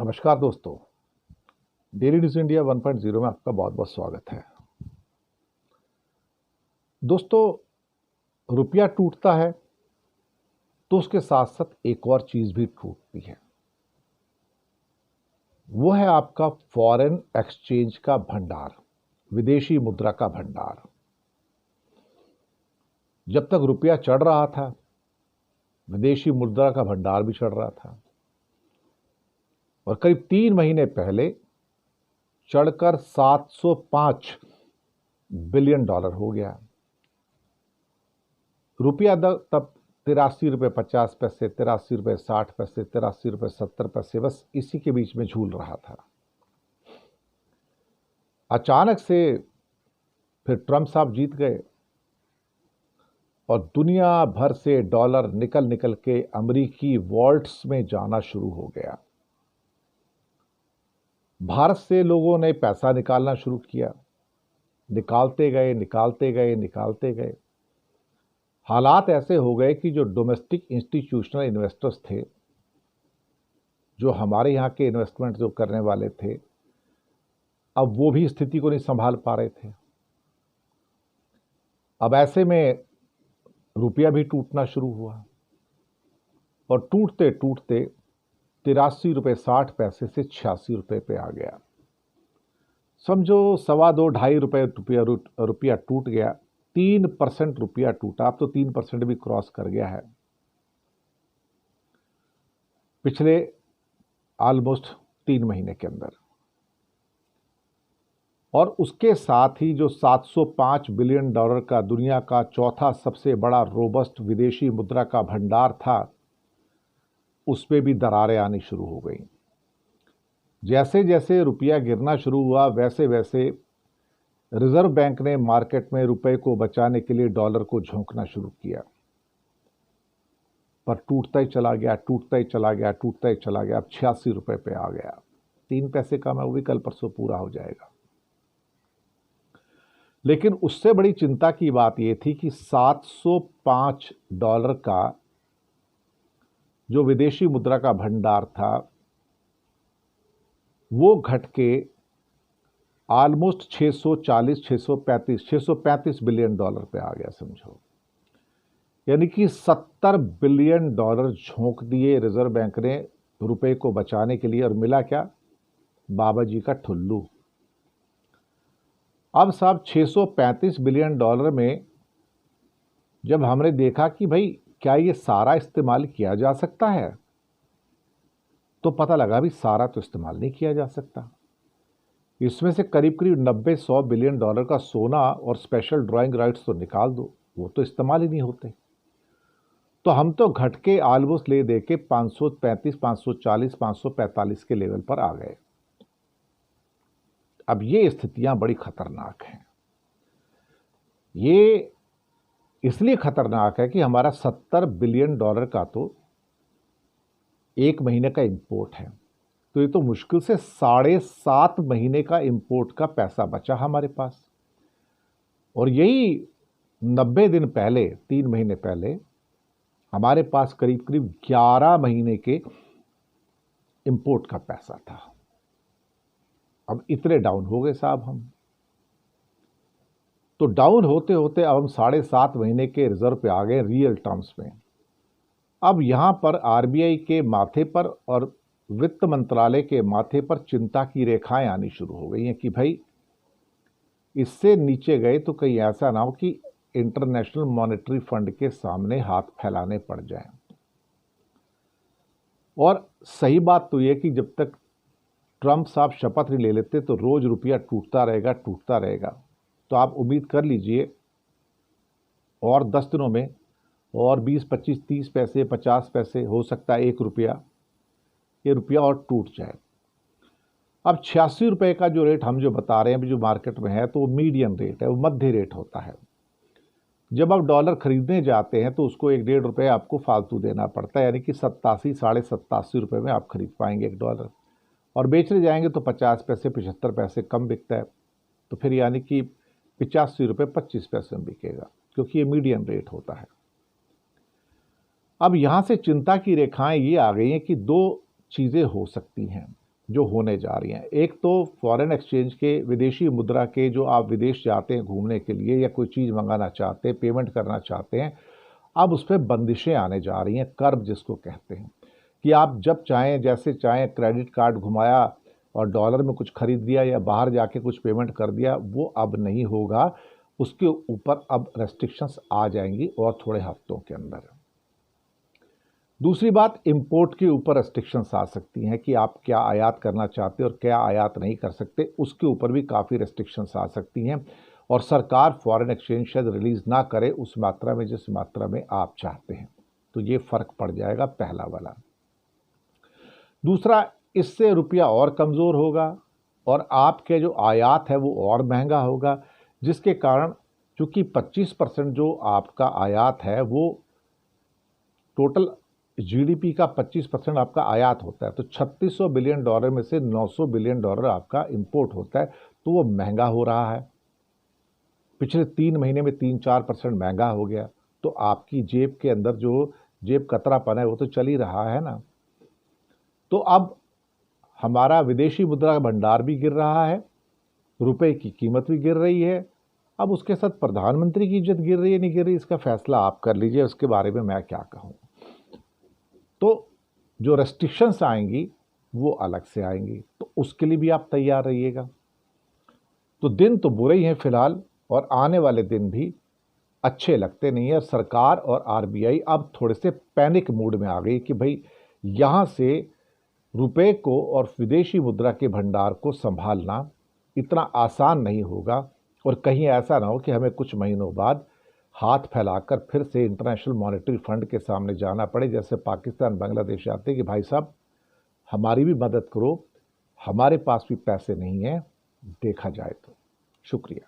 नमस्कार दोस्तों। Daily news India 1.0 में आपका बहुत बहुत स्वागत है। दोस्तों, रुपया टूटता है तो उसके साथ साथ एक और चीज भी टूटती है। वो है आपका फॉरेन एक्सचेंज का भंडार, विदेशी मुद्रा का भंडार। जब तक रुपया चढ़ रहा था, विदेशी मुद्रा का भंडार भी चढ़ रहा था और करीब 3 महीने पहले चढ़कर $705 बिलियन हो गया। रुपया तब ₹83.50, ₹83.60, ₹83.70, बस इसी के बीच में झूल रहा था। अचानक से फिर ट्रंप साहब जीत गए और दुनिया भर से डॉलर निकल निकल के अमेरिकी वॉल्ट्स में जाना शुरू हो गया। भारत से लोगों ने पैसा निकालना शुरू किया, निकालते गए। हालात ऐसे हो गए कि जो डोमेस्टिक इंस्टीट्यूशनल इन्वेस्टर्स थे, जो हमारे यहाँ के इन्वेस्टमेंट जो करने वाले थे, अब वो भी स्थिति को नहीं संभाल पा रहे थे। अब ऐसे में रुपया भी टूटना शुरू हुआ और टूटते टूटते ₹83.60 से ₹86 पे आ गया। समझो ₹2.25 रुपया टूट गया। 3% रुपया टूटा। अब तो 3% भी क्रॉस कर गया है पिछले ऑलमोस्ट 3 महीने के अंदर। और उसके साथ ही जो $705 बिलियन का दुनिया का चौथा सबसे बड़ा रोबस्ट विदेशी मुद्रा का भंडार था, उस पे भी दरारें आनी शुरू हो गई। जैसे जैसे रुपया गिरना शुरू हुआ, वैसे वैसे रिजर्व बैंक ने मार्केट में रुपए को बचाने के लिए डॉलर को झोंकना शुरू किया, पर टूटता ही चला गया। अब ₹86 पे आ गया। 3 पैसे का मैं वो भी कल परसों पूरा हो जाएगा। लेकिन उससे बड़ी चिंता की बात यह थी कि $705 का जो विदेशी मुद्रा का भंडार था, वो घट के ऑलमोस्ट $635 बिलियन पे आ गया। समझो, यानी कि $70 बिलियन झोंक दिए रिजर्व बैंक ने रुपए को बचाने के लिए, और मिला क्या? बाबा जी का ठुल्लू। अब साहब $635 बिलियन में जब हमने देखा कि भाई क्या ये सारा इस्तेमाल किया जा सकता है, तो पता लगा भी सारा तो इस्तेमाल नहीं किया जा सकता। इसमें से करीब करीब 90-100 बिलियन का सोना और स्पेशल ड्राइंग राइट्स तो निकाल दो, वो तो इस्तेमाल ही नहीं होते। तो हम तो घट के ऑलमोस्ट ले दे के 535, 540, 545 के लेवल पर आ गए। अब ये स्थितियां बड़ी खतरनाक हैं। ये इसलिए खतरनाक है कि हमारा $70 बिलियन का तो 1 महीने का इंपोर्ट है, तो ये तो मुश्किल से 7.5 महीने का इंपोर्ट का पैसा बचा हमारे पास। और यही 90 दिन पहले, 3 महीने पहले, हमारे पास करीब करीब 11 महीने के इंपोर्ट का पैसा था। अब इतने डाउन हो गए साहब हम। तो डाउन होते होते अब हम 7.5 महीने के रिजर्व पे आ गए रियल टर्म्स में। अब यहां पर आरबीआई के माथे पर और वित्त मंत्रालय के माथे पर चिंता की रेखाएं आनी शुरू हो गई हैं कि भाई इससे नीचे गए तो कहीं ऐसा ना हो कि इंटरनेशनल मॉनेटरी फंड के सामने हाथ फैलाने पड़ जाएं। और सही बात तो यह कि जब तक ट्रंप साहब शपथ नहीं ले लेते तो रोज रुपया टूटता रहेगा। तो आप उम्मीद कर लीजिए और 10 दिनों में और 20, 25, 30 पैसे, 50 पैसे, हो सकता है ₹1, ये रुपया और टूट जाए। अब ₹86 का जो रेट हम जो बता रहे हैं जो मार्केट में है, तो वो मीडियम रेट है, वो मध्य रेट होता है। जब आप डॉलर खरीदने जाते हैं तो उसको ₹1.5 आपको फालतू देना पड़ता है, यानी कि 87, ₹87.5 में आप खरीद पाएंगे $1। और बेचने जाएंगे तो 50 पैसे, 75 पैसे कम बिकता है। तो फिर यानी कि ₹85.25 में बिकेगा, क्योंकि ये मीडियम रेट होता है। अब यहां से चिंता की रेखाएं ये आ गई हैं कि 2 चीजें हो सकती हैं। जो होने जा रही हैं। एक तो फॉरेन एक्सचेंज के, विदेशी मुद्रा के, जो आप विदेश जाते हैं घूमने के लिए या कोई चीज़ मंगाना चाहते हैं, पेमेंट करना चाहते हैं, अब उस पर बंदिशें आने जा रही हैं, कर्व जिसको कहते हैं, कि आप जब चाहें जैसे चाहें क्रेडिट कार्ड घुमाया और डॉलर में कुछ खरीद दिया या बाहर जाके कुछ पेमेंट कर दिया, वो अब नहीं होगा। उसके ऊपर अब रेस्ट्रिक्शंस आ जाएंगी और थोड़े हफ्तों के अंदर। दूसरी बात, इंपोर्ट के ऊपर रेस्ट्रिक्शंस आ सकती हैं कि आप क्या आयात करना चाहते हैं और क्या आयात नहीं कर सकते, उसके ऊपर भी काफ़ी रेस्ट्रिक्शंस आ सकती हैं। और सरकार फॉरेन एक्सचेंज शायद रिलीज़ ना करे उस मात्रा में जिस मात्रा में आप चाहते हैं, तो ये फ़र्क पड़ जाएगा, पहला वाला। दूसरा, इससे रुपया और कमज़ोर होगा और आपके जो आयात है वो और महंगा होगा, जिसके कारण चूँकि 25% जो आपका आयात है वो टोटल जीडीपी का 25% आपका आयात होता है, तो $3600 बिलियन में से $900 बिलियन आपका इंपोर्ट होता है, तो वो महंगा हो रहा है। पिछले 3 महीने में 3-4% महंगा हो गया, तो आपकी जेब के अंदर जो जेब कतरापन है वो तो चल ही रहा है ना। तो अब हमारा विदेशी मुद्रा का भंडार भी गिर रहा है, रुपए की कीमत भी गिर रही है। अब उसके साथ प्रधानमंत्री की इज्जत गिर रही है नहीं गिर रही, इसका फैसला आप कर लीजिए, उसके बारे में मैं क्या कहूँ। तो जो रेस्ट्रिक्शंस आएंगी वो अलग से आएंगी, तो उसके लिए भी आप तैयार रहिएगा। तो दिन तो बुरे ही हैं फिलहाल, और आने वाले दिन भी अच्छे लगते नहीं है। सरकार और आरबीआई अब थोड़े से पैनिक मूड में आ गई कि भाई यहाँ से रुपए को और विदेशी मुद्रा के भंडार को संभालना इतना आसान नहीं होगा, और कहीं ऐसा ना हो कि हमें कुछ महीनों बाद हाथ फैलाकर फिर से इंटरनेशनल मॉनेटरी फंड के सामने जाना पड़े, जैसे पाकिस्तान बांग्लादेश आते कि भाई साहब हमारी भी मदद करो, हमारे पास भी पैसे नहीं हैं, देखा जाए तो। शुक्रिया।